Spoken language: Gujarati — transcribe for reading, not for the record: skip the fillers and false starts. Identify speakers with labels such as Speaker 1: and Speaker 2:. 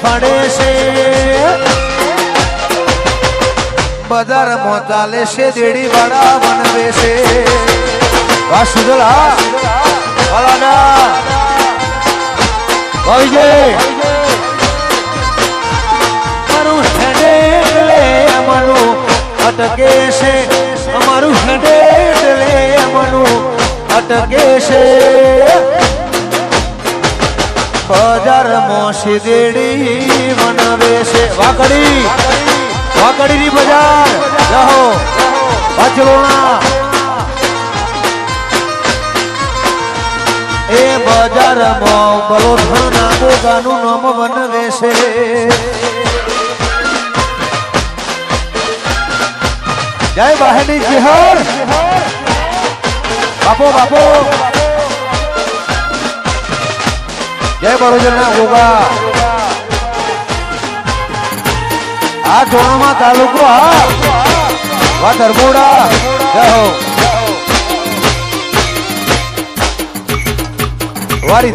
Speaker 1: ફાડે છે બજારમાં ચાલે છે દેડી વાળા બનવે છે વાહ સુધલ હા વાલાના મારું હેડે એટલે અમારું અટકે છે અમારું હેડે એટલે અમારું અટકે છે બજારમાં શીદેડી મનાવે છે વાકડીની બજાર જાહો અચરોણા એ બજારમાં બલોથાના ગોગાનું નામ બનવે છે જય બહેની જીહર બાપો જય બરોજના ગોગા આ ધોરણમાં તાલુકો હા વા ધરમોડા જય હો વારી